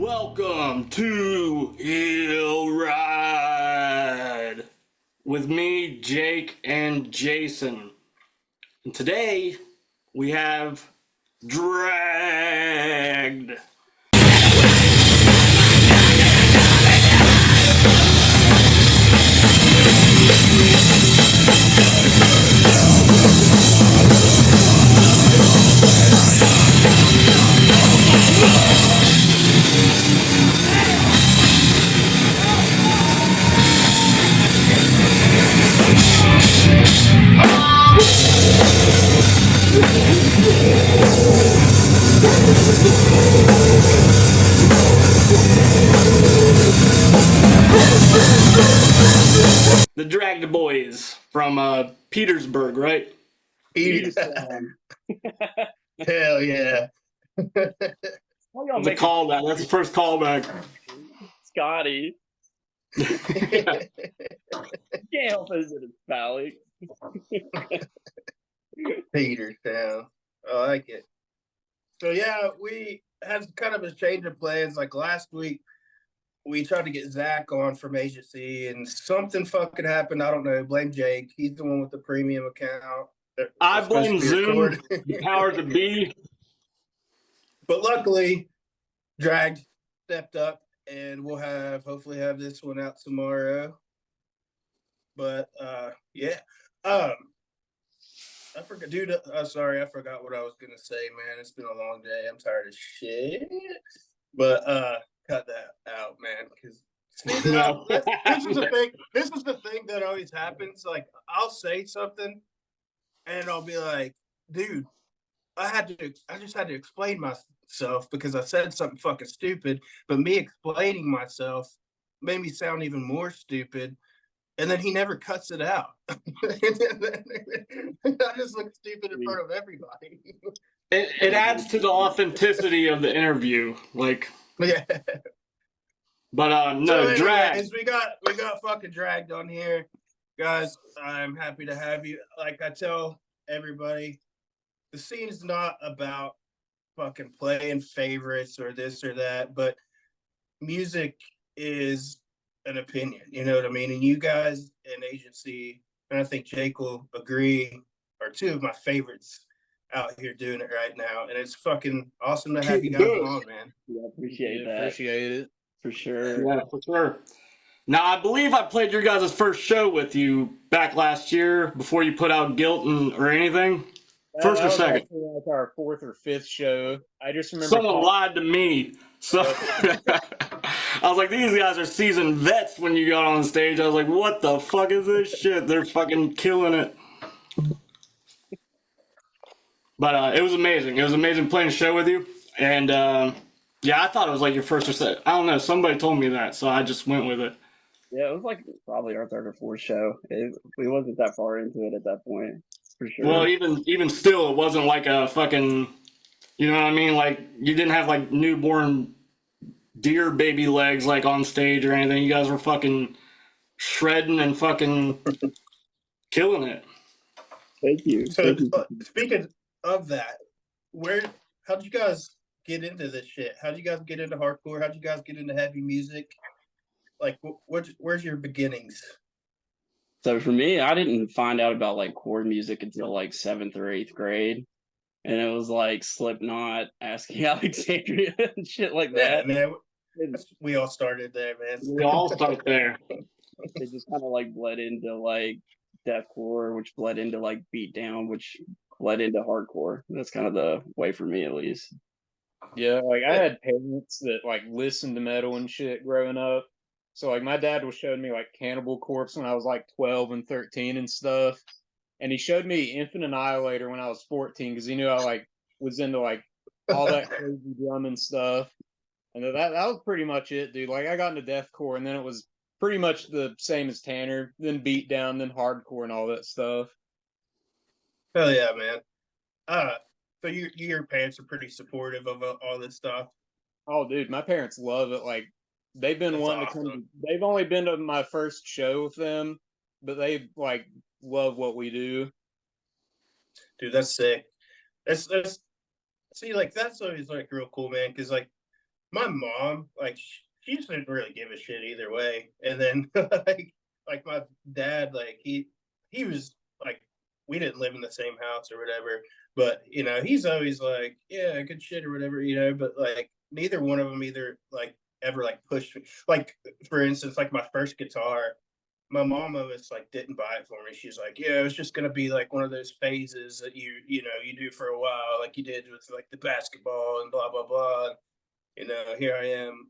Welcome to Hill Ride with me, Jake, and Jason. And today we have Dragged. The Dragged Boys from Petersburg, right? Hell yeah. That's a callback. That's the first callback. Scotty. Can't help visit his valley. Peterstown. I like it. So yeah, we had kind of a change of plans. Like last week, we tried to get Zack on from agency, and something fucking happened. I don't know. Blame Jake. He's the one with the premium account. I blame Zoom, the powers that be. But luckily, Dragged stepped up, and we'll hopefully have this one out tomorrow. But yeah. I forgot, dude. Sorry, I forgot what I was gonna say, man. It's been a long day. I'm tired of shit. But cut that out, man. Because this is the thing. This is the thing that always happens. Like, I'll say something, and I'll be like, dude, I just had to explain myself because I said something fucking stupid. But me explaining myself made me sound even more stupid. And then he never cuts it out. I just look stupid in front of everybody. It adds to the authenticity of the interview, like. Yeah. But no, so Dragged. we got fucking Dragged on here, guys. I'm happy to have you. Like I tell everybody, the scene is not about fucking playing favorites or this or that, but music is an opinion, you know what I mean? And you guys in agency, and I think Jake will agree, are two of my favorites out here doing it right now. And it's fucking awesome to have you guys on, man. Yeah, appreciate that. Appreciate it. For sure. Yeah, for sure. Now, I believe I played your guys' first show with you back last year before you put out Guilt or anything. First or second? Like our fourth or fifth show. I just remember someone lied to me. So I was like, these guys are seasoned vets when you got on stage. I was like, what the fuck is this shit? They're fucking killing it. But it was amazing. It was amazing playing a show with you. And yeah, I thought it was like your first or second. I don't know. Somebody told me that, so I just went with it. Yeah, it was like probably our third or fourth show. We wasn't that far into it at that point, for sure. Well, even still, it wasn't like a fucking, you know what I mean? Like, you didn't have like newborn deer baby legs like on stage or anything. You guys were fucking shredding and fucking killing it. Thank you. So speaking of that, how'd you guys get into this shit? How'd you guys get into hardcore? How'd you guys get into heavy music? Like, where's your beginnings? So for me, I didn't find out about like core music until like 7th or 8th grade. And it was like Slipknot, Asking Alexandria, and shit like that. Yeah, man. We all started there, man. We all start there. It just kind of like bled into like deathcore, which bled into like beatdown, which bled into hardcore. That's kind of the way for me, at least. Yeah, like I had parents that like listened to metal and shit growing up. So like my dad was showing me like Cannibal Corpse when I was like 12 and 13 and stuff. And he showed me Infant Annihilator when I was 14 because he knew I like was into like all that crazy drum and stuff. And that was pretty much it, dude. Like I got into deathcore and then it was pretty much the same as Tanner, then beatdown, then hardcore and all that stuff. Hell yeah, man. So your parents are pretty supportive of all this stuff. Oh, dude, my parents love it. Like they've been That's wanting awesome. to come. They've only been to my first show with them, but they like love what we do. Dude, that's sick. That's see, like that's always like real cool, man. Because like my mom, like, she just didn't really give a shit either way. And then like my dad, like he was like, we didn't live in the same house or whatever, but you know, he's always like, yeah, good shit or whatever, you know. But like, neither one of them either like ever like pushed me. Like, for instance, like my first guitar, my mom always like didn't buy it for me. She's like, yeah, it's just gonna be like one of those phases that you know you do for a while, like you did with like the basketball and blah blah blah. And, you know, here I am,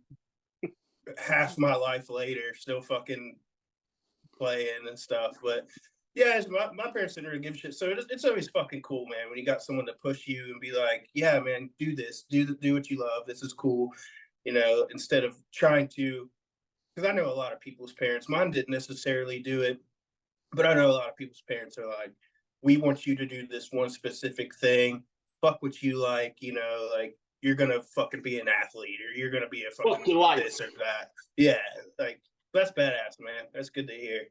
half my life later, still fucking playing and stuff. But yeah, my parents didn't really give a shit. So it's always fucking cool, man, when you got someone to push you and be like, yeah, man, do this, do what you love. This is cool, you know, instead of trying to. Because I know a lot of people's parents. Mine didn't necessarily do it, but I know a lot of people's parents are like, we want you to do this one specific thing. Fuck what you like, you know, like you're gonna fucking be an athlete or you're gonna be a fucking this or that. Yeah, like that's badass, man. That's good to hear.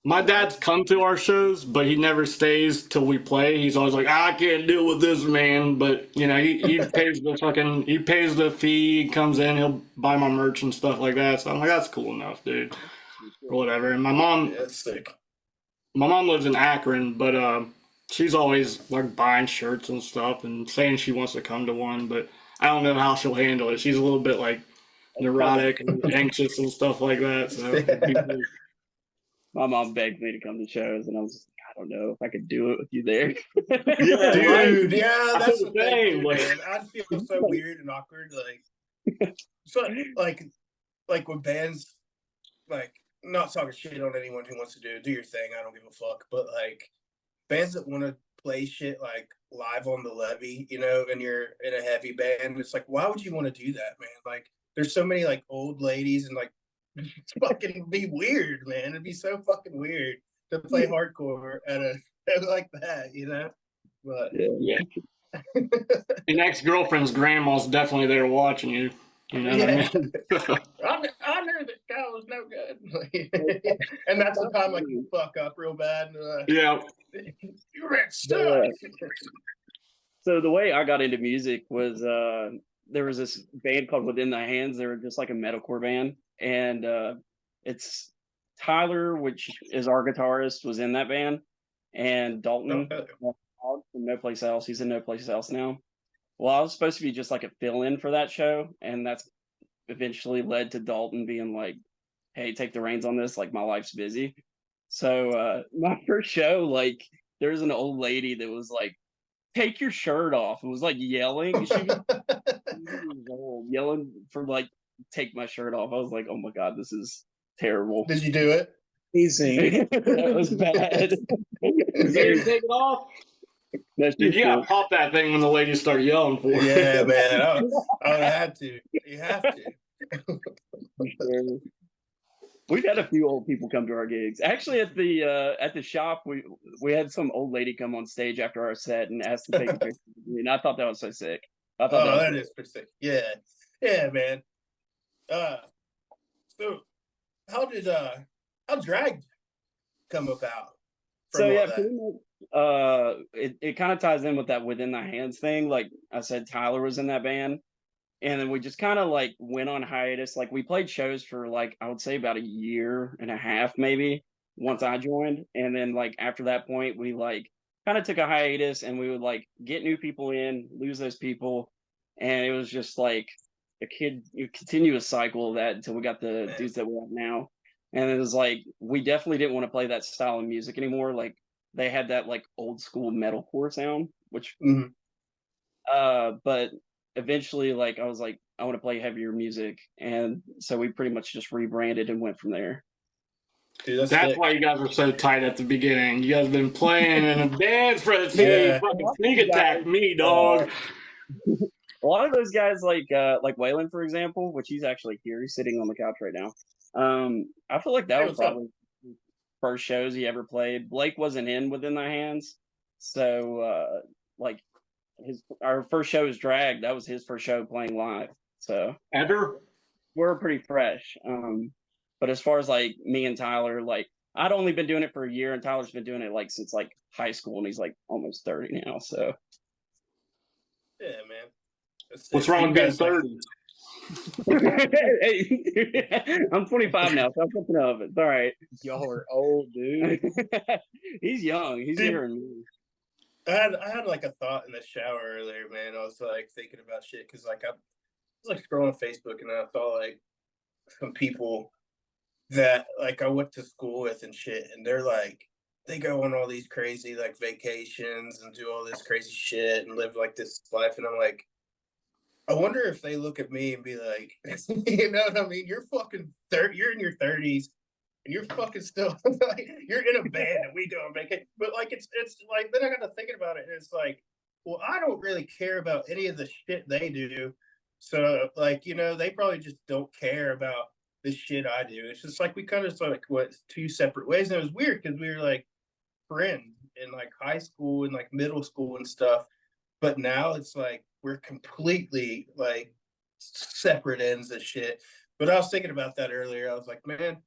My dad's come to our shows, but he never stays till we play. He's always like, I can't deal with this, man. But you know, he pays the fee. He comes in, he'll buy my merch and stuff like that. So I'm like, that's cool enough, dude, or whatever. And Yeah, that's sick. my mom lives in Akron, but she's always like buying shirts and stuff and saying she wants to come to one. But I don't know how she'll handle it. She's a little bit like neurotic and anxious and stuff like that. So. My mom begged me to come to shows, and I was just like, I don't know if I could do it with you there. Yeah, dude. right? Yeah, that's the thing, Like, man. I'd feel so weird and awkward, like, so like when bands, like, not talking shit on anyone who wants to do your thing. I don't give a fuck. But like bands that want to play shit like live on the levee, you know, and you're in a heavy band, it's like, why would you want to do that, man? Like, there's so many like old ladies and like. It's fucking be weird, man. It'd be so fucking weird to play hardcore at a like that, you know. But yeah. An ex-girlfriend's grandma's definitely there watching you. You know what I mean? I knew that guy was no good, and that's the time like you fuck up real bad. Yeah. You're stuck. So the way I got into music was there was this band called Within the Hands. They were just like a metalcore band, and it's Tyler, which is our guitarist, was in that band, and Dalton from No Place Else. He's in No Place Else now. Well, I was supposed to be just like a fill-in for that show, and that's eventually led to Dalton being like, "Hey, take the reins on this. Like, my life's busy." So my first show, like, there's an old lady that was like, take your shirt off. It was like yelling. She was old, yelling for like, take my shirt off. I was like, oh my God, this is terrible. Did you do it? Easy. That was bad. You didn't take it off? That's Dude, you gotta pop that thing when the ladies start yelling for it. Yeah, man. I would have to. You have to. Sure. We've had a few old people come to our gigs. Actually, at the shop, we had some old lady come on stage after our set and asked to take a picture with me, and I thought that was so sick. I thought that is pretty sick. Yeah, man. So how did how Drag come about? So yeah, pretty much, it kind of ties in with that Within the Hands thing. Like I said, Tyler was in that band. And then we just kind of like went on hiatus. Like we played shows for like, I would say about a year and a half, maybe, once I joined. And then like after that point, we like kind of took a hiatus and we would like get new people in, lose those people. And it was just like a continuous cycle of that until we got the dudes that we have now. And it was like, we definitely didn't want to play that style of music anymore. Like they had that like old school metalcore sound, which, but eventually, like I was like, I want to play heavier music, and so we pretty much just rebranded and went from there. Dude, that's why you guys were so tight at the beginning. You guys have been playing in a dance for the team. Fucking sneak attack me, dog. A lot of those guys, like Wayland, for example, which he's actually here, he's sitting on the couch right now. I feel like that was probably the first shows he ever played. Blake wasn't in Within the Hands, so like. Our first show was Drag. That was his first show playing live. So ever, we're pretty fresh. But as far as like me and Tyler, like I'd only been doing it for a year, and Tyler's been doing it like since like high school, and he's like almost 30 now. So yeah, man. What's wrong with being 30? I'm 25 now, so I'm thinking of it. It's all right. Y'all are old, dude. He's young. He's Dude. younger than me. I had like a thought in the shower earlier, man. I was like thinking about shit because like I was like scrolling Facebook and I saw like some people that like I went to school with and shit, and they're like they go on all these crazy like vacations and do all this crazy shit and live like this life, and I'm like, I wonder if they look at me and be like, you know what I mean? You're fucking you're in your 30s and you're fucking still like you're in a band and we go on vacation. But like it's like then I got to thinking about it and it's like, well, I don't really care about any of the shit they do. So like, you know, they probably just don't care about the shit I do. It's just like we kind of like what two separate ways. And it was weird because we were like friends in like high school and like middle school and stuff. But now it's like we're completely like separate ends of shit. But I was thinking about that earlier. I was like, man,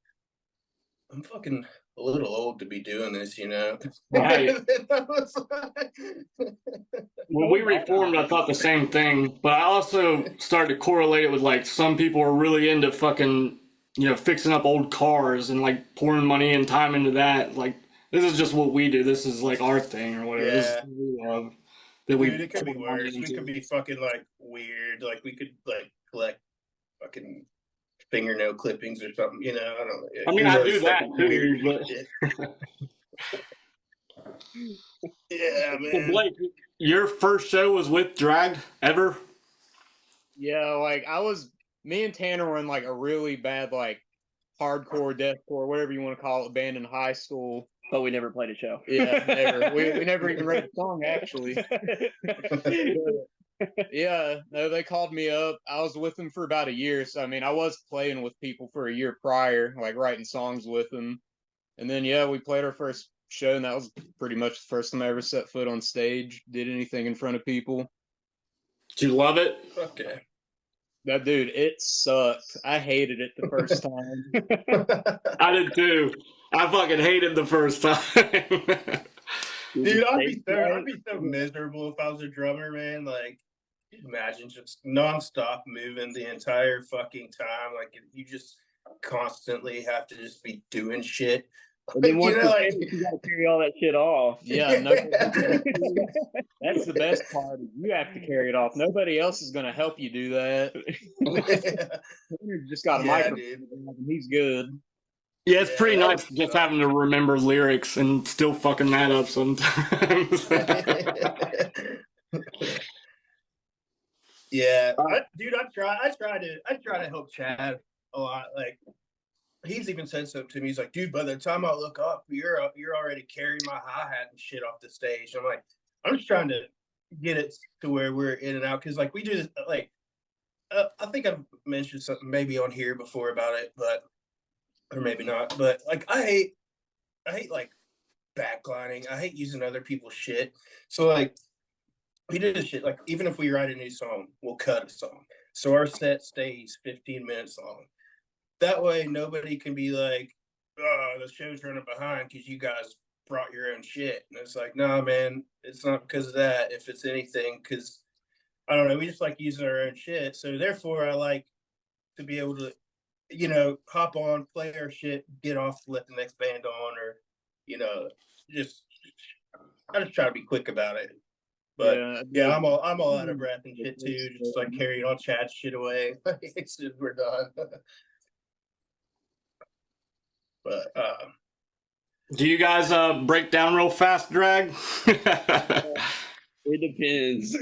I'm fucking a little old to be doing this, you know? Right. When we reformed, I thought the same thing, but I also started to correlate it with like some people are really into fucking, you know, fixing up old cars and like pouring money and time into that. Like, this is just what we do. This is like our thing or whatever. This is Yeah. what we love. That we Dude, it could be pour money worse. We into. could be fucking like weird. Like we could like collect fucking fingernail clippings or something, you know? I don't know. I mean, Who I knows do that fucking too, weird but shit. Yeah, so man. Blake, your first show was with Drag ever? Yeah, like me and Tanner were in like a really bad like hardcore, deathcore, whatever you want to call it, band in high school. But we never played a show. Yeah, never. We never even wrote a song actually. Yeah, no, they called me up. I was with them for about a year. So I mean, I was playing with people for a year prior, like writing songs with them. And then yeah, we played our first show, and that was pretty much the first time I ever set foot on stage, did anything in front of people. Did you love it? Okay. That dude, it sucked. I hated it the first time. I did too. I fucking hated the first time. Dude, I'd be so miserable if I was a drummer, man. Like, imagine just nonstop moving the entire fucking time. Like, you just constantly have to just be doing shit. And then once You know, you're like- finished, you gotta carry all that shit off. Yeah, no, that's the best part. You have to carry it off. Nobody else is going to help you do that. Tanner's just got a Yeah, microphone, dude. and he's good. Yeah, it's pretty that nice would just suck. having to remember lyrics and still fucking that up sometimes. Yeah, dude, I try to help Chad a lot. Like, he's even said something to me. He's like, dude, by the time I look up, you're already carrying my hi-hat and shit off the stage. I'm like, I'm just trying to get it to where we're in and out because like we do this, like I think I've mentioned something maybe on here before about it, but or maybe not. But like I hate like backlining. I hate using other people's shit. So like we did this shit. Like even if we write a new song, we'll cut a song. So our set stays 15 minutes long. That way nobody can be like, oh, the show's running behind because you guys brought your own shit. And it's like, nah, man, it's not because of that. If it's anything, because I don't know, we just like using our own shit. So therefore I like to be able to, you know, hop on, play our shit, get off, let the next band on, or, you know, just I just try to be quick about it. But yeah, I'm all out of breath and shit too, just like carrying all Chad's shit away. It's just we're done. But Do you guys break down real fast, Drag? It depends.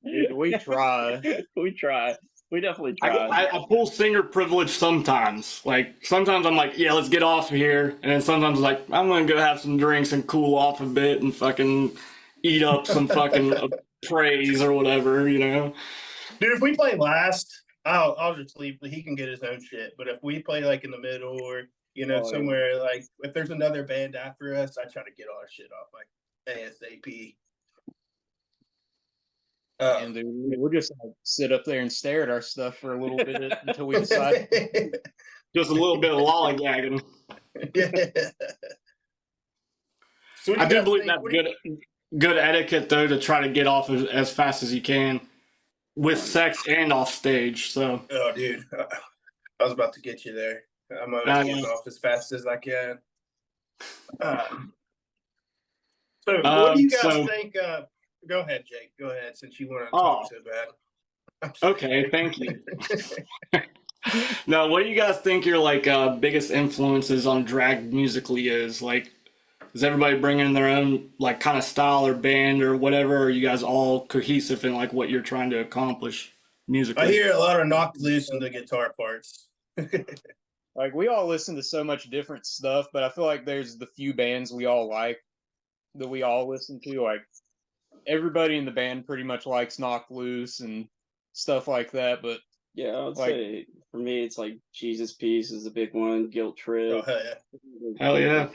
Dude, we try. We try. We definitely try. I pull singer privilege sometimes. Like sometimes I'm like, yeah, let's get off of here, and then sometimes like I'm gonna go have some drinks and cool off a bit and fucking eat up some fucking praise or whatever, you know. dude, if we play last, I'll just leave. He can get his own shit. But if we play like in the middle or you know somewhere like if there's another band after us, I try to get all our shit off like ASAP. And dude, we'll just like, sit up there and stare at our stuff for a little bit until we decide. Just a little bit of lollygagging. Yeah. So I do believe that's good etiquette though to try to get off as fast as you can. with sex and off stage. So Oh, dude, I was about to get you there. I'm always getting off as fast as I can. So, what do you guys think? Go ahead, Jake. Go ahead, since you want to talk so bad. Okay, thank you. Now, what do you guys think your like biggest influences on drag musically is? Like, is everybody bringing their own like kind of style or band or whatever? Or are you guys all cohesive in like what you're trying to accomplish musically? I hear a lot of knocked loose in the guitar parts. Like we all listen to so much different stuff, but I feel like there's the few bands we all like that we all listen to. Like everybody in the band pretty much likes Knocked Loose and stuff like that. But yeah, I would say for me, it's like Jesus Piece is a big one. Guilt Trip. Oh, hell yeah. Hell yeah.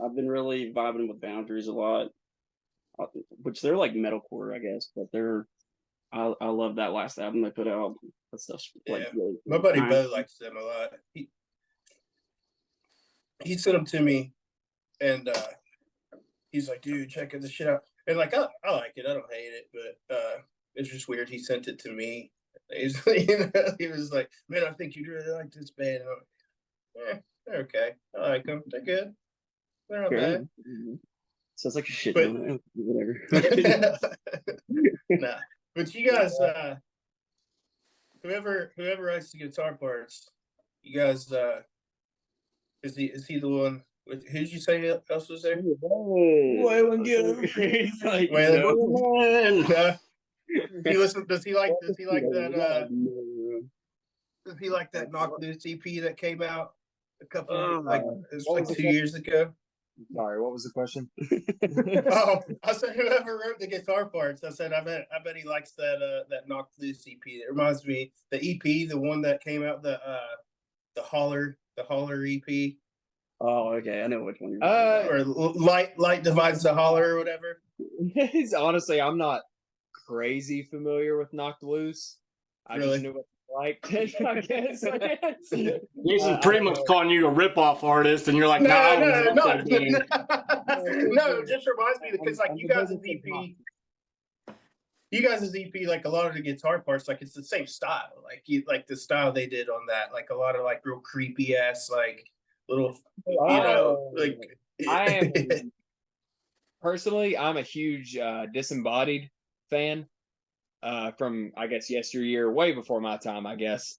I've been really vibing with Boundaries a lot, which they're like metalcore, I guess, but I love that last album they put out. That stuff's like really my buddy Bo likes them a lot. He sent them to me, and he's like, "Dude, check this shit out." And like, I like it. I don't hate it, but it's just weird. He sent it to me. He's, he was like, "Man, I think you'd really like this band." And I'm like, they're okay. I like them. They're good. They're not bad. Sounds like a shit. But, whatever. Nah, but you guys, whoever writes the guitar parts, you guys, is he the one? Who did you say else was there? Wayland, get over here. Wayland. Does he like that? Does he like that Knocked Loose EP that came out a couple it's like 2 years ago? Sorry, what was the question? Oh, I said whoever wrote the guitar parts. I said I bet he likes that Knocked Loose EP. It reminds me the EP, the one that came out, the hollered EP. Oh, okay, I know which one you're talking about. Or light divides the holler or whatever. Honestly, I'm not crazy familiar with Knocked Loose. I Really? just knew what I guess. He's pretty much calling you a rip-off artist, and you're like, No, nah, no, it just reminds me because like you guys' EP, like a lot of the guitar parts, like it's the same style. Like the style they did on that, like a lot of like real creepy ass like little, like. Personally, I'm a huge Disembodied fan. From I guess yesteryear, way before my time, I guess.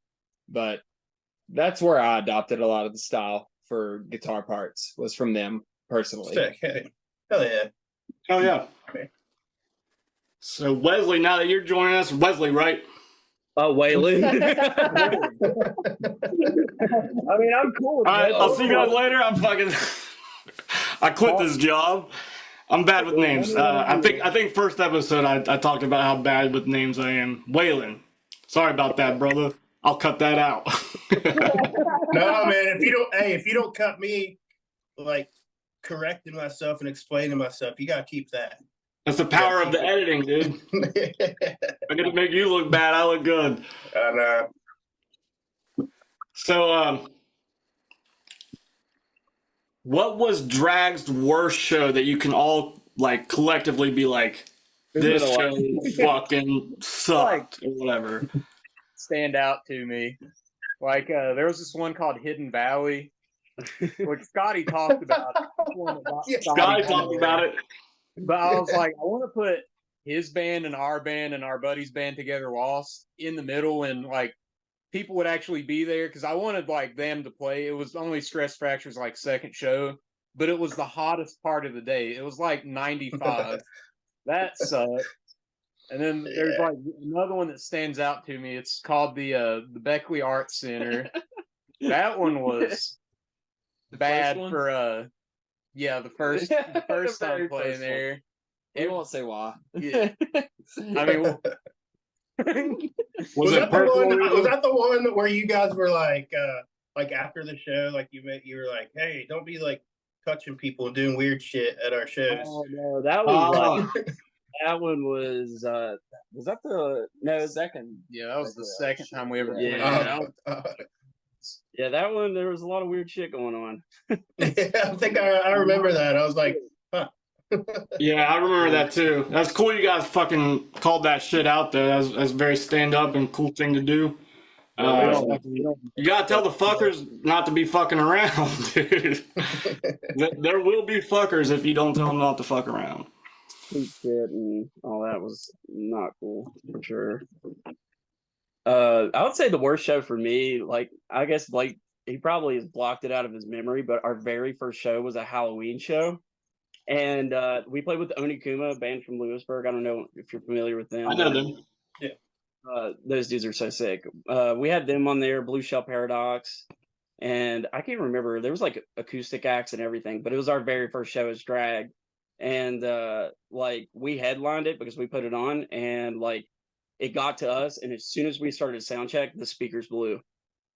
But that's where I adopted a lot of the style for guitar parts, was from them personally. Sick. Hell yeah. Hell yeah. Okay. So Wesley, now that you're joining us, Wesley, right? Oh, Wayland. I mean, I'm cool. All right, I'll see you guys later. I quit this job. I'm bad with names. I think first episode I talked about how bad with names I am. Wayland. Sorry about that, brother. I'll cut that out. No, man. If you don't cut me, like correcting myself and explaining myself, you gotta keep that. That's the power of the editing, dude. I gotta make you look bad. I look good. I know. So, what was Drag's worst show that you can all like collectively be like, this show fucking sucked or whatever? Stand out to me. Like there was this one called Hidden Valley, which Scotty talked about. Scotty talked about it. But I was like, I want to put his band and our buddy's band together, Lost, in the middle, and like people would actually be there because I wanted like them to play. It was only Stress Fracture's like second show, but it was the hottest part of the day. It was like 95. That sucked. And then there's like another one that stands out to me. It's called the Beckley Arts Center. That one was bad for the first time playing there. We won't say why. Yeah. I mean, was that the one where you guys were like after the show, like you were like, hey, don't be like touching people and doing weird shit at our shows. Oh no, that was that one was that the second? Yeah, that was the second time we ever played. Yeah, that one there was a lot of weird shit going on. Yeah, I think I remember that. I was like, huh. Yeah, I remember that too. That's cool. You guys fucking called that shit out though. That's a very stand up and cool thing to do. Yeah, we You gotta tell the fuckers not to be fucking around, dude. There will be fuckers if you don't tell them not to fuck around. Tweet shit and all that was not cool for sure. I would say the worst show for me, like I guess Blake, he probably has blocked it out of his memory, but our very first show was a Halloween show. And we played with Onuma, a band from Lewisburg. I don't know if you're familiar with them. I know them. Those dudes are so sick. We had them on there, Blue Shell Paradox, and I can't remember. There was like acoustic acts and everything, but it was our very first show as drag. And like we headlined it because we put it on, and like it got to us, and as soon as we started sound check, the speakers blew,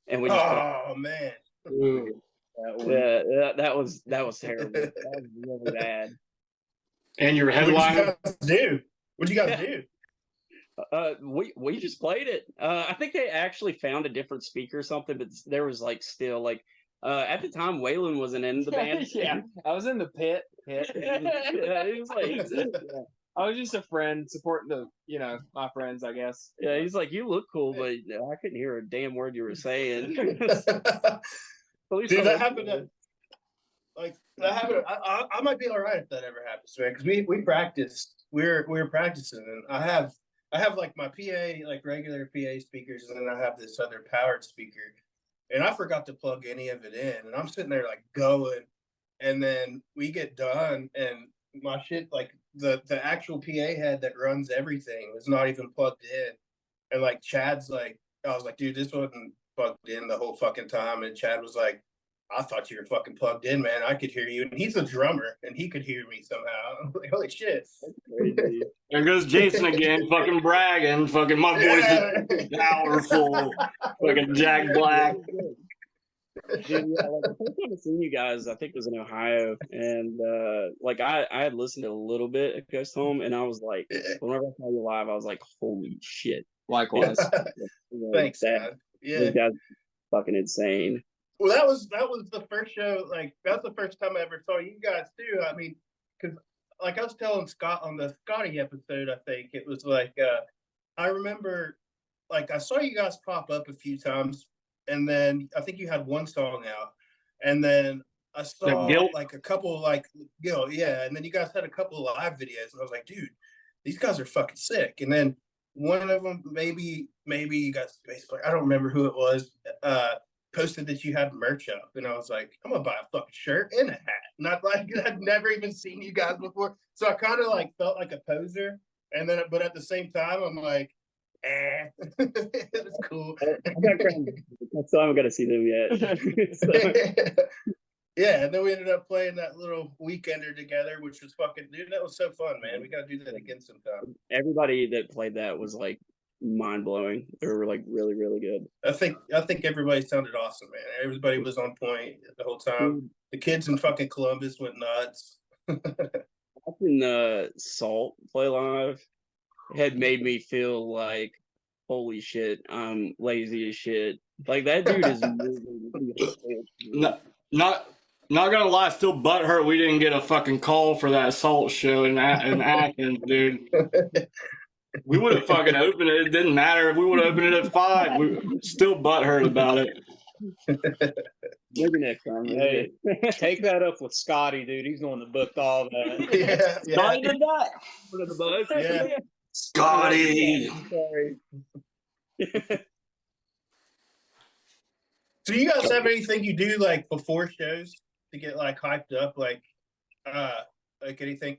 and we just Oh man. yeah, that was terrible. That was really bad. And your What'd headline. you guys do? What'd you guys do? We just played it. I think they actually found a different speaker or something, but there was like still like at the time Wayland wasn't in the band. Yeah, I was in the pit. Yeah, it was like I was just a friend supporting my friends, I guess. yeah, he's like, you look cool, but I couldn't hear a damn word you were saying. Dude, that happened. That happened. I might be all right if that ever happens, man. Because we practiced. We were practicing, and I have like my PA, like regular PA speakers, and then I have this other powered speaker, and I forgot to plug any of it in, and I'm sitting there like going, and then we get done, and my shit, like the actual PA head that runs everything was not even plugged in, and like Chad's like, I was like, dude, this wasn't plugged in the whole fucking time, and Chad was like, I thought you were fucking plugged in, man. I could hear you. And he's a drummer, and he could hear me somehow. I'm like, holy shit. There goes Jason again, fucking bragging. Fucking my voice is powerful. Fucking Jack Black. Dude, yeah, like the first time I seen you guys, I think was in Ohio, and like I had listened to a little bit at Ghost Home, and I was like, whenever I saw you live, I was like, holy shit! Likewise. Thanks, that, man. Yeah, those guys are fucking insane. well, that was the first show. Like that's the first time I ever saw you guys too. I mean, because like I was telling Scott on the Scotty episode, I think it was like I remember like I saw you guys pop up a few times, and then I think you had one song out, and then I saw like a couple like yeah, and then you guys had a couple of live videos, and I was like, dude, these guys are fucking sick. And then one of them, maybe you guys basically, I don't remember who it was, posted that you had merch up, and I was like, I'm gonna buy a fucking shirt and a hat. Not like I'd never even seen you guys before, so I kind of like felt like a poser, and then but at the same time I'm like, it's cool. So I'm gonna see them yet. So. Yeah, and then we ended up playing that little weekender together, which was fucking, dude, that was so fun, man. We gotta do that again sometime. Everybody that played that was like mind blowing. They were like really, really good. I think everybody sounded awesome, man. Everybody was on point the whole time. The kids in fucking Columbus went nuts. Watching Salt play live had made me feel like, holy shit, I'm lazy as shit. Like that dude is not gonna lie, still butthurt we didn't get a fucking call for that Salt show in Athens, dude. We would have fucking opened it. It didn't matter if we would have opened it at 5. We still butthurt about it. Maybe next time. Hey, take that up with Scotty, dude. He's the one that booked all that. Yeah. Scotty did that. One of the bugs. Yeah. Scotty. Sorry. So you guys have anything you do like before shows to get like hyped up, like anything?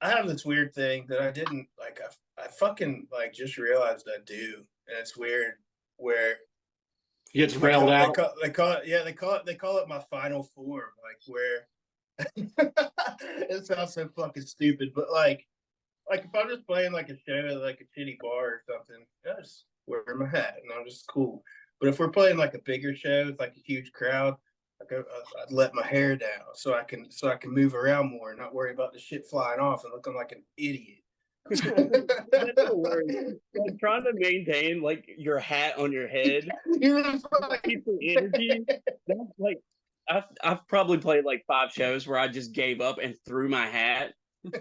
I have this weird thing that I didn't like. I fucking like just realized I do, and it's weird. Where He gets railed out. They call it my final form. Like where it sounds so fucking stupid, but like if I'm just playing like a show at like a shitty bar or something, I just wear my hat and I'm just cool. But if we're playing like a bigger show with like a huge crowd, I'd let my hair down so I can move around more and not worry about the shit flying off and looking like an idiot. That's the worst. Like trying to maintain like your hat on your head, keep the energy. That's like I've probably played like 5 shows where I just gave up and threw my hat.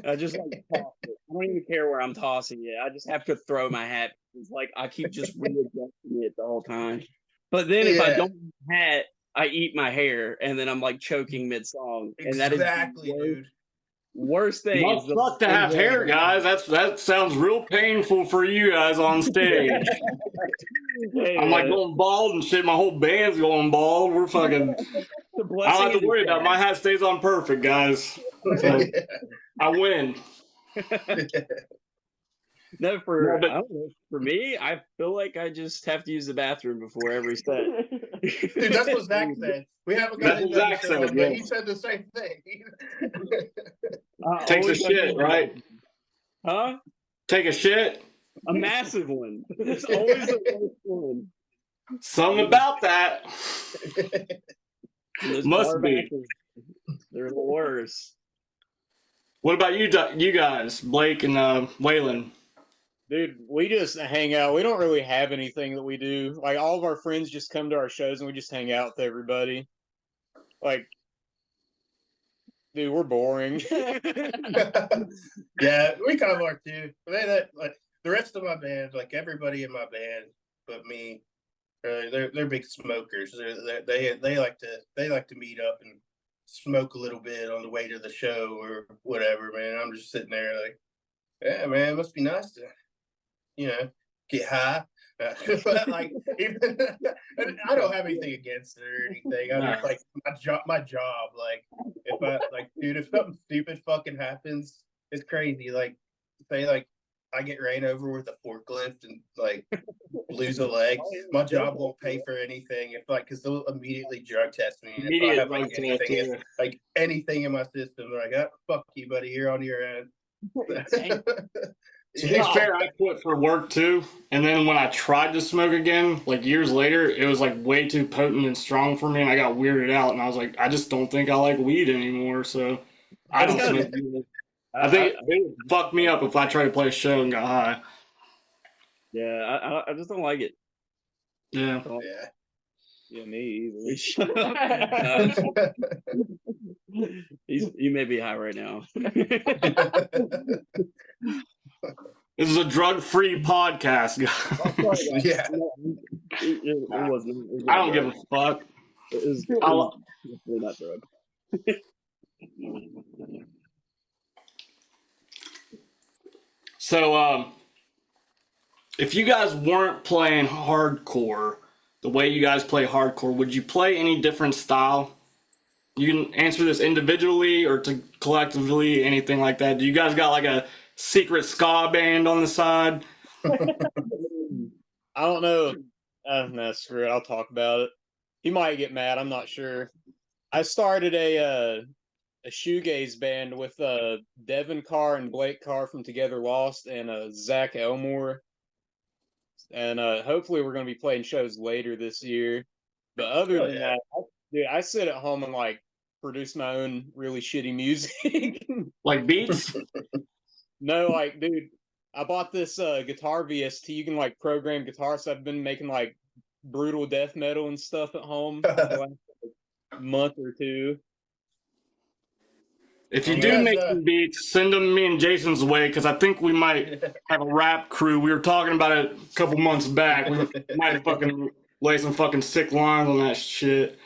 I just like toss it. I don't even care where I'm tossing it. I just have to throw my hat. It's like I keep just readjusting it the whole time. But then if I Yeah. don't have a hat, I eat my hair, and then I'm like choking mid song, and that is Exactly, the dude. worst thing. Must suck to have hair, guys. That sounds real painful for you guys on stage. Hey, I'm like man, going bald and shit. My whole band's going bald. We're fucking. the I blessing don't have to is worry about it. My hat stays on perfect, guys. So I win. No, No, but- I don't know. For me, I feel like I just have to use the bathroom before every set. Dude, that's what Zach said. We haven't got That's into what Zach that, said, but yeah. he said the same thing. I Takes a always have to shit, use the right? bathroom. Huh? Take a shit. A massive one. It's always the worst one. Something about that. And those Must bar be. bathrooms, they're the worst. What about you guys, Blake and Wayland? Dude, we just hang out. We don't really have anything that we do. Like all of our friends just come to our shows and we just hang out with everybody. Like, dude, we're boring. Yeah, we kind of are too. Like the rest of my band, like everybody in my band, but me, they're big smokers. They like to meet up and smoke a little bit on the way to the show or whatever. Man, I'm just sitting there like, yeah, man, it must be nice to, get high. But like, even, I don't have anything against it or anything. I'm just like my job. Like, if I like, dude, if something stupid fucking happens, it's crazy. Like, say like I get ran over with a forklift and like lose a leg, my job won't pay for anything. If like, because they'll immediately drug test me. And if I have like anything in my system, they're like, oh, fuck you, buddy, you're on your own. To be fair, I quit for work too, and then when I tried to smoke again, like years later, it was like way too potent and strong for me, and I got weirded out, and I was like, I just don't think I like weed anymore, so I don't smoke weed. I think it would fuck me up if I tried to play a show and got high. Yeah, I just don't like it. Yeah. Yeah. Yeah, me either. You may be high right now. This is a drug-free podcast, guys. Yeah. It wasn't. I don't give a fuck. It was definitely not drug. So, if you guys weren't playing hardcore the way you guys play hardcore, would you play any different style? You can answer this individually or to collectively, anything like that. Do you guys got like a secret ska band on the side? I don't know. No, screw it. I'll talk about it. He might get mad. I'm not sure. I started a shoegaze band with Devin Carr and Blake Carr from Together Lost and Zack Elmore. And hopefully we're going to be playing shows later this year. But other than that, dude, I sit at home and like produce my own really shitty music. Like beats? No, like, dude, I bought this guitar VST. You can like program guitar, so I've been making like brutal death metal and stuff at home for the last month or two. If you do make some beats, send them me and Jason's way, because I think we might have a rap crew. We were talking about it a couple months back. We might fucking lay some fucking sick lines on that shit.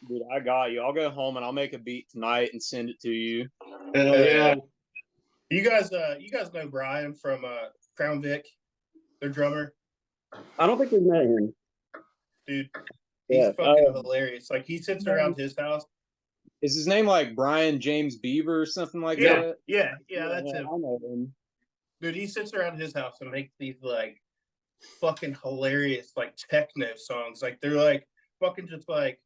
Dude, I got you. I'll go home and I'll make a beat tonight and send it to you. Hell yeah. You guys know Brian from Crown Vic, their drummer? I don't think we've met him. Dude, he's fucking hilarious. Like, he sits around his house. Is his name like Brian James Beaver or something like Yeah, that? yeah, that's him. I know him. Dude, he sits around his house and makes these like fucking hilarious like techno songs. Like, they're like fucking just like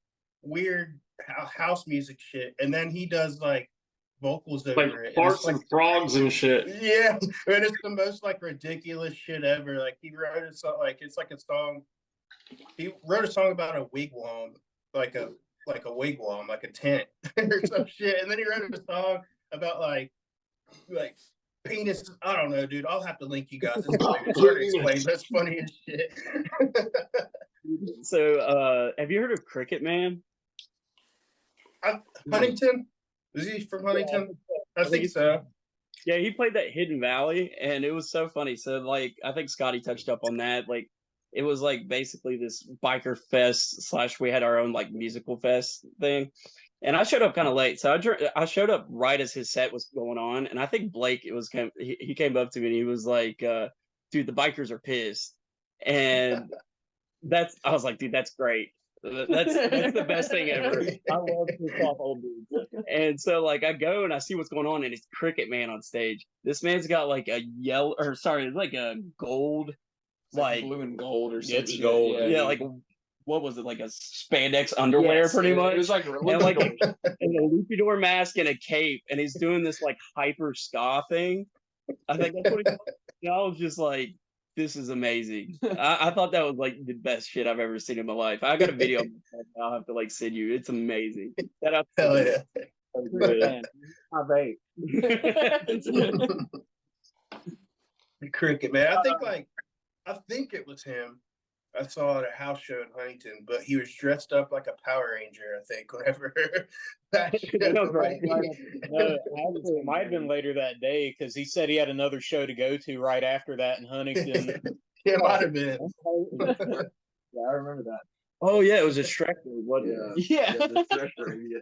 weird house music shit. And then he does like vocals over like it. farts and frogs and shit. Yeah, and it's the most like ridiculous shit ever. Like, he wrote a song, like it's like a song. He wrote a song about a wigwam, like a wigwam, like a tent or some shit. And then he wrote a song about like penis. I don't know, dude. I'll have to link you guys. It's hard to explain. That's funny as shit. So, have you heard of Cricket Man? Huntington? Is he from Huntington? I think so. Yeah, he played that Hidden Valley, and it was so funny. So, like, I think Scotty touched up on that. Like, it was like basically this biker fest / we had our own like musical fest thing. And I showed up kind of late, so I showed up right as his set was going on. And I think Blake, he came up to me and he was like, "Dude, the bikers are pissed," and I was like, dude, that's great. That's the best thing ever. I love pissed off old dudes. And so like I go and I see what's going on, and it's Cricket Man on stage. This man's got like a like a gold, like blue and gold or something. It's gold. yeah, like what was it, like a spandex underwear, pretty much? It was like and like and a Luchador mask and a cape, and he's doing this like hyper ska thing. I think that's what he. I was just like, this is amazing. I thought that was like the best shit I've ever seen in my life. I got a video I'll have to like send you. It's amazing. Shout out to Hell yeah. I bet. Cricket, man. I think it was him. I saw at a house show in Huntington, but he was dressed up like a Power Ranger, I think, whenever that show. Actually, it might have been later that day because he said he had another show to go to right after that in Huntington. It might have been. Yeah, I remember that. Oh yeah, it was a Shrek movie, wasn't it? Yeah. The Shrek movie.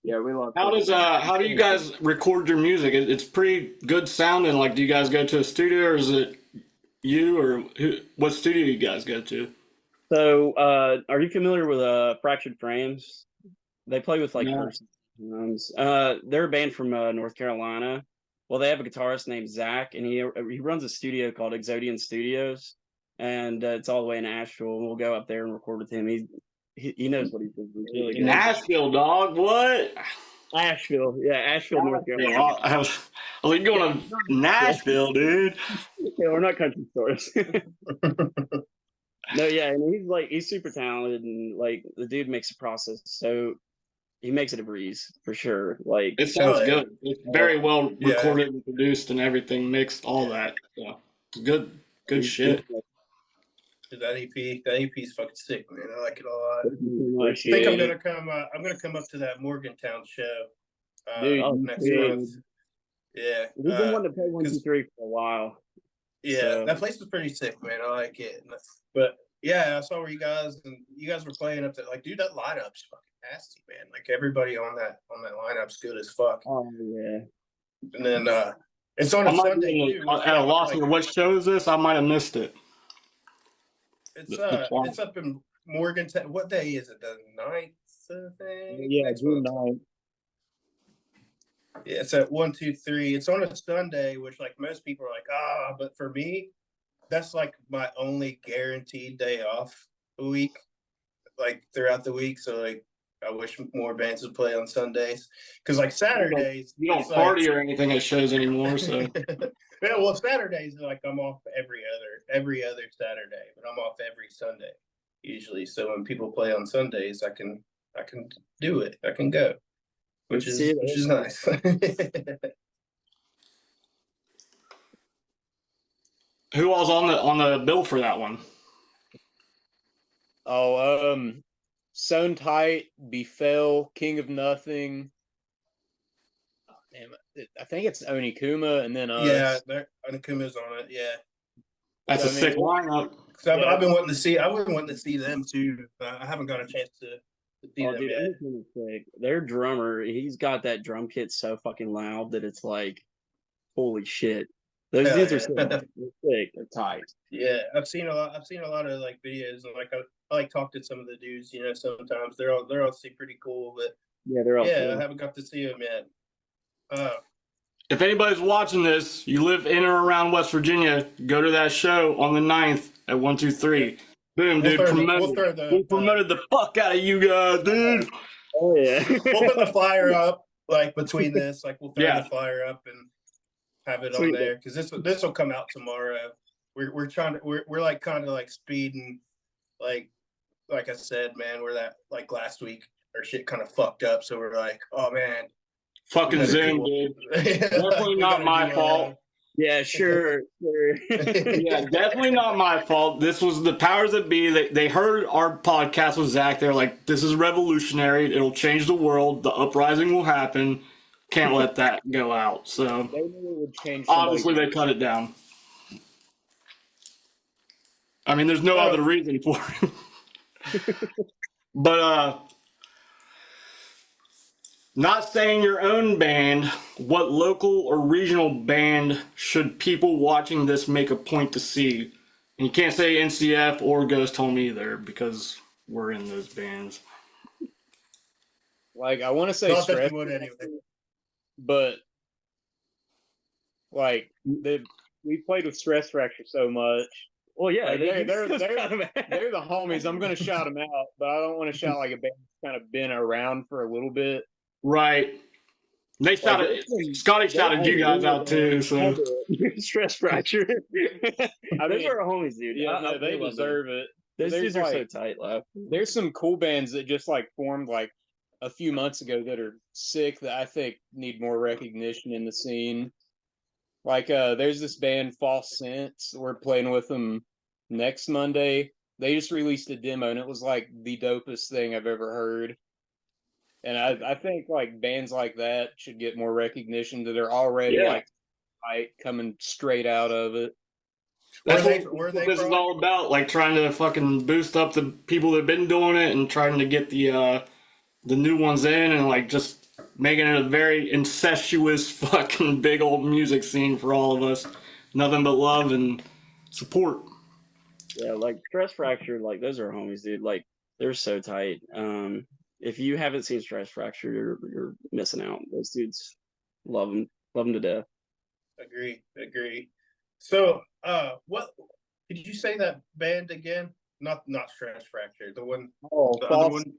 Yeah, we love. How do you guys record your music? It's pretty good sounding. Like, do you guys go to a studio, or is it you, or what studio do you guys go to? So, are you familiar with Fractured Frames? They play with like drums. They're a band from North Carolina. Well, they have a guitarist named Zack, and he runs a studio called Exodian Studios, and it's all the way in Asheville. We'll go up there and record with him. He knows what he's doing. He's really good. Nashville, dog. What? Asheville, North Carolina. I was like, going to Nashville, dude. Yeah, we're not country stores. No, yeah, and he's super talented, and like the dude makes the process, so he makes it a breeze for sure. Like, it sounds good. It's very well recorded and produced and everything mixed, all that. So it's good shit. Dude, that EP is fucking sick, man. I like it a lot. I think I'm gonna come up to that Morgantown show next month. Yeah, we've been wanting to play 1, 2, 3 for a while. Yeah, so. That place is pretty sick, man. I like it. But yeah, I saw where you guys were playing up there. Like, dude, that lineup's fucking nasty, man. Like everybody on that lineup's good as fuck. Oh yeah. And then it's on a Sunday too. At a loss for what show is this? I might have missed it. It's up in Morgantown. What day is it? The 9th, I think? Yeah, June 9th. Yeah, it's at 1, 2, 3. It's on a Sunday, which like most people are like, but for me, that's like my only guaranteed day off a week, like throughout the week. So like, I wish more bands would play on Sundays, because like Saturdays, you don't party or anything at shows anymore. So yeah, well, Saturdays like I'm off every other Saturday, but I'm off every Sunday usually. So when people play on Sundays, I can do it. I can go, which is nice. Who was on the bill for that one? Sewn Tight, Befell, King of Nothing. Oh, damn it. I think it's Onikuma, and then yeah, Onikuma's on it. Yeah, that's a sick lineup. I've been wanting to see. I would want to see them too. I haven't got a chance to see them yet. Sick. Their drummer, he's got that drum kit so fucking loud that it's like, holy shit. Those dudes are sick. They're sick. They're tight. Yeah, I've seen a lot of like videos, and like I like talk to some of the dudes. You know, sometimes they're all pretty cool, but yeah, they're all cool. I haven't got to see them yet. If anybody's watching this, you live in or around West Virginia, go to that show on the 9th at 1, 2, 3. Boom, dude. We promoted the fuck out of you guys, dude. Oh yeah. We'll put the flyer up like between this. Like we'll throw the flyer up and have it on there, because this will come out tomorrow. We're trying to we're like kind of like speeding, like I said, man, we're that like last week our shit kind of fucked up, so we're like, oh man, fucking Zoom, dude. Definitely not my fault. Yeah, sure. Yeah, definitely not my fault. This was the powers that be. They heard our podcast with Zach. They're like, this is revolutionary. It'll change the world. The uprising will happen. Can't let that go out. So They knew it would change obviously somebody's. they cut it down. I mean, there's no other reason for it. But not saying your own band, what local or regional band should people watching this make a point to see? And you can't say NCF or Ghost Home either because we're in those bands. Like I want to say Thought that Stress, you would anyway. but like we played with Stress Fracture so much. Well, yeah, Like, they're the the homies. I'm gonna shout them out, but I don't want to shout like a band that's kind of been around for a little bit. Right. They shouted, Scotty shouted you guys out too, so. Stress fracture. I Those mean, are our homies, dude. yeah, no, they love deserve it. Those There's dudes are so like- tight, love. There's some cool bands that just like formed like a few months ago that are sick that I think need more recognition in the scene. Like there's this band False Sense. We're playing with them next Monday. They just released a demo and it was like the dopest thing I've ever heard. And I think like bands like that should get more recognition that are already Yeah. like tight, coming straight out of it. That's Where what they this is from? all about, like trying to fucking boost up the people that have been doing it and trying to get the new ones in and like just making it a very incestuous fucking big old music scene for all of us. Nothing but love and support. Yeah, like Stress Fracture, like those are homies, dude. Like they're so tight. If you haven't seen Stress Fracture, you're missing out. Those dudes love them to death. Agree. So, what did you say that band again? Not Stress Fracture. The one, Oh, the other one.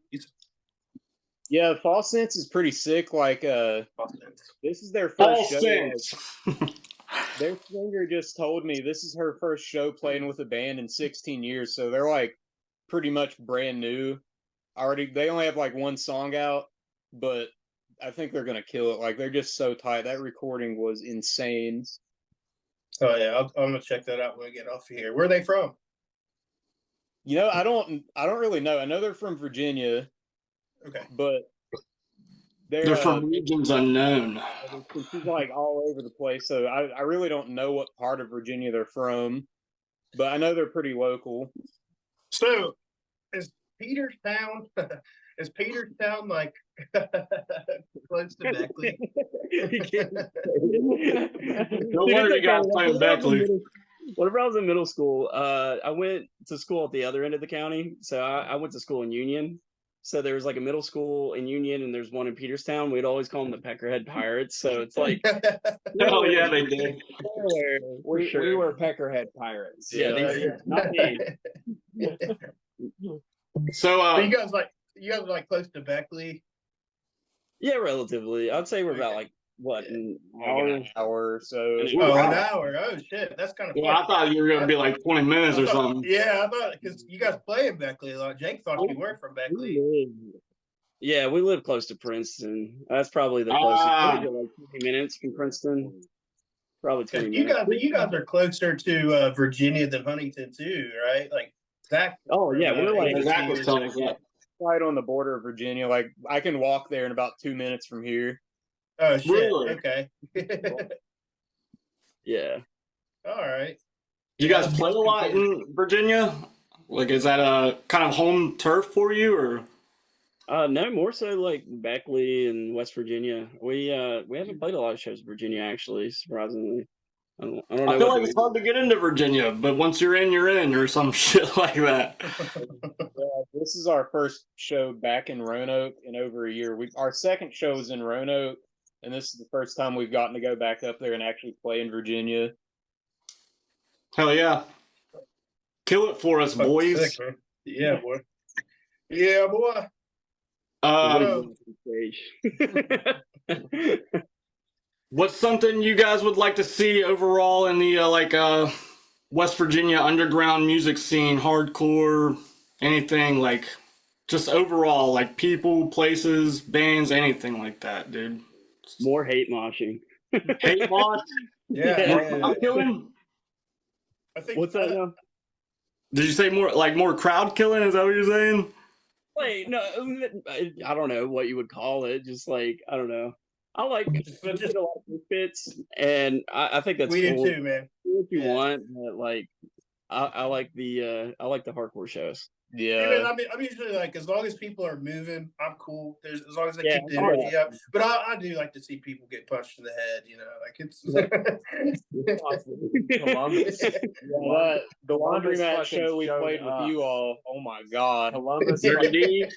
Yeah, False Sense is pretty sick. Like False Sense. this is their All first show. sense. Their singer just told me this is her first show playing with a band in 16 years, so they're like pretty much brand new. They only have like one song out, but I think they're gonna kill it. Like they're just so tight. That recording was insane. Oh yeah, I'm gonna check that out when we get off of here. Where are they from? You know, I don't really know. I know they're from Virginia, Okay. but They're from regions unknown. She's like all over the place, so I really don't know what part of Virginia they're from, but I know they're pretty local. So, is Peterstown like close to Beckley? No wonder you guys playing Beckley. Whenever I was in middle school, I went to school at the other end of the county. So I went to school in Union. So there was like a middle school in Union, and there's one in Peterstown. We'd always call them the Peckerhead Pirates. So it's like, Oh yeah, they did. We were Peckerhead Pirates. yeah, these not me. So So you guys like close to Beckley? Yeah, relatively. I'd say we're about like what an hour. An hour or so. Oh, an hour. Oh shit, that's kind of. yeah, I thought you were gonna be like 20 minutes or something. Yeah, I thought because you guys play in Beckley a lot. Jake thought you were from Beckley. Yeah, we live close to Princeton. That's probably the closest. Probably like 20 minutes from Princeton. Probably 20 minutes. You guys are closer to Virginia than Huntington too, right? Like Zack. Oh yeah, we're like Zach was telling us that. Right on the border of Virginia. Like I can walk there in about 2 minutes from here. Oh shit. Really? Okay. yeah. All right. You guys play a lot in Virginia? Like, is that a kind of home turf for you, or? No, more so like Beckley and West Virginia. We haven't played a lot of shows in Virginia actually, surprisingly. I don't know. I feel like it's hard to get into Virginia, but once you're in, or some shit like that. Yeah, this is our first show back in Roanoke in over a year. Our second show was in Roanoke, and this is the first time we've gotten to go back up there and actually play in Virginia. Hell yeah. Kill it for us, boys. Sick, man. Yeah, boy. Yeah, boy. What's something you guys would like to see overall in the West Virginia underground music scene, hardcore, anything like just overall, like people, places, bands, anything like that, dude? More hate moshing. Hate mosh? Yeah. Crowd killing? I think What's that now? Did you say more crowd killing? Is that what you're saying? Wait, no, I don't know what you would call it. Just like I don't know. I like Just- I did a lot of fits, and I think that's we cool. do too, man. Do what you Yeah. want, but like I like the hardcore shows. Yeah, Yeah. I'm usually like, as long as people are moving, I'm cool. As long as they Yeah, keep the I'm energy up. But I do like to see people get punched in the head. Like it's. Columbus. That, the laundry Columbus mat fucking show we showed played with up. you all. Oh my god. Columbus. Dirty Deeds?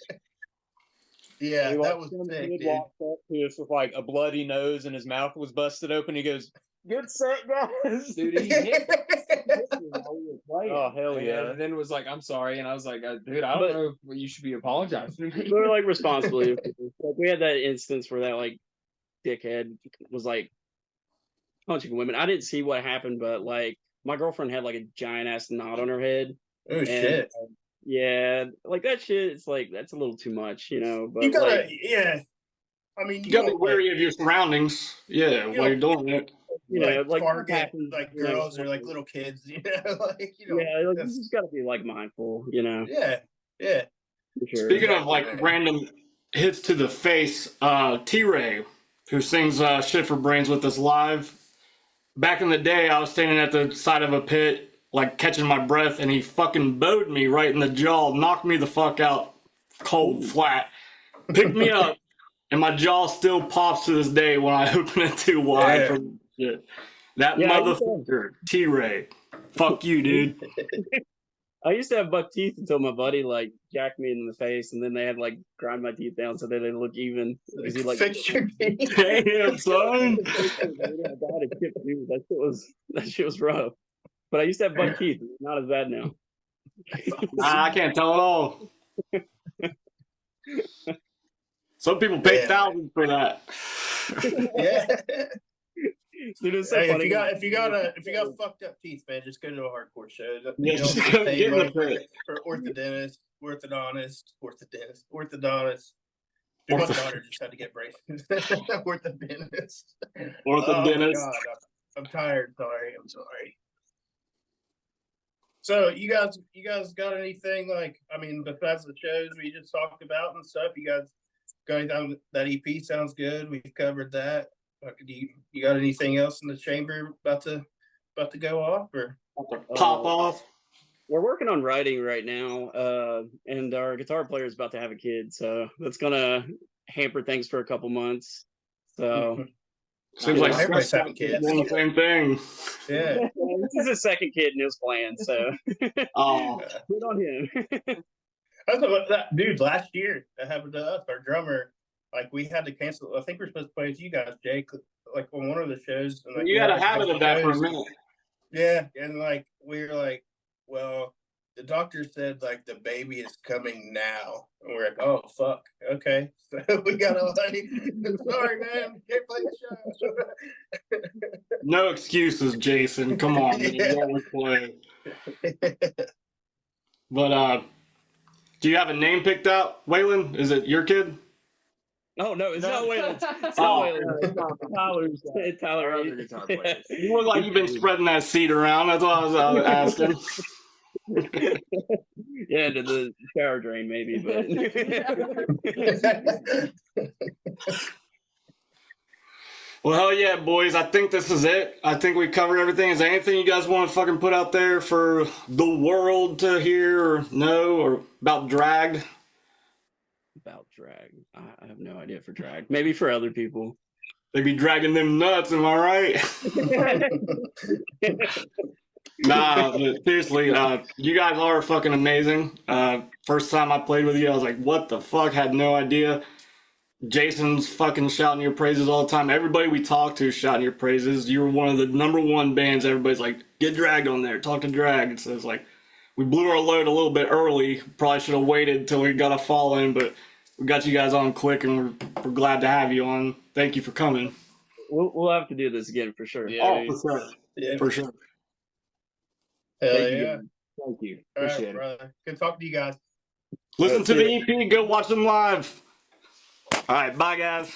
Yeah, We that watched was some sick, kid dude. walk up to us with like a bloody nose and his mouth was busted open. He goes, "Good set, guys." Dude, he hit Oh hell yeah! And then was like, "I'm sorry," and I was like, "Dude, I don't But- know if you should be apologizing." They're like responsibly. Like we had that instance where that like dickhead was like punching women. I didn't see what happened, but like my girlfriend had like a giant ass knot on her head. Oh And, shit! yeah, like that shit. It's like that's a little too much, But You gotta, like, yeah. I mean, You gotta be don't, wary of your surroundings. Yeah, You while you're doing it. like that target happens, like you know, girls or like little kids. yeah, like you that's- just gotta be like mindful, yeah. for sure. Speaking of like random hits to the face, T-Ray, who sings Shit for Brains with us live. Back in the day, I was standing at the side of a pit, like catching my breath, and he fucking bowed me right in the jaw, knocked me the fuck out cold, flat, picked me up, and my jaw still pops to this day when I open it too wide Yeah. from shit. That Yeah, I used to- motherfucker, T-Ray. Fuck you, dude. I used to have buck teeth until my buddy like jacked me in the face, and then they had to, like grind my teeth down so they didn't look even. Because he like Fix your teeth. Damn, son. That shit was rough. But I used to have buck teeth. It's not as bad now. Nah, I can't tell at all. Some people pay Yeah. thousands for that. Yeah. Dude, it's so Hey, funny. if you got fucked up teeth, man, just go to a hardcore show. Yeah, You just don't go pay get in the money pit. for orthodontist. Dude, my daughter just had to get braces. Orthodontist. Orthodontist. Oh, God, I'm tired. I'm sorry. So you guys got anything besides the shows we just talked about and stuff? You guys got anything? That EP sounds good. We've covered that. You got anything else in the chamber about to go off or Pop off. We're working on writing right now, and our guitar player is about to have a kid, so that's gonna hamper things for a couple months. So Seems like everybody's having kids. doing the same thing. Yeah. this is his second kid in his plan, so Oh, good on him. That's what that dude last year that happened to us. Our drummer, like we had to cancel. I think we're supposed to play with you guys, Jake, like on one of the shows. And, like, you we got had a to habit cancel of that for a shows. minute. Yeah, and like we were like, well, the doctor said like the baby is coming now, and we're like, oh fuck, okay, so we gotta like, sorry man, can't play the show. No excuses, Jason. Come on, man. Yeah. You always play. But do you have a name picked out, Wayland? Is it your kid? Oh no, it's not Wayland. It's Oh. not Wayland. Tyler's Tyler. Our other guitar players. You look like you've been spreading that seed around. That's what I was asking. Yeah, to the shower drain maybe, but Well, hell yeah, boys. I think this is it. I think we covered everything. Is there anything you guys want to fucking put out there for the world to hear or know or about Dragged? about drag. I have no idea for drag. Maybe for other people. They be dragging them nuts, am I right? Nah, but seriously, you guys are fucking amazing. First time I played with you, I was like, what the fuck? Had no idea. Jason's fucking shouting your praises all the time. Everybody we talk to is shouting your praises. You're one of the #1 bands. Everybody's like, get Dragged on there. Talk to Drag. So it's like, we blew our load a little bit early. Probably should have waited till we got a fall in, but we got you guys on quick, and we're glad to have you on. Thank you for coming. We'll have to do this again for sure. Yeah. Oh, for sure. Yeah, For sure. hell Thank you. yeah. Thank you. All right, Appreciate it. brother. Good talking to you guys. Listen to the EP. Go watch them live. All right. Bye, guys.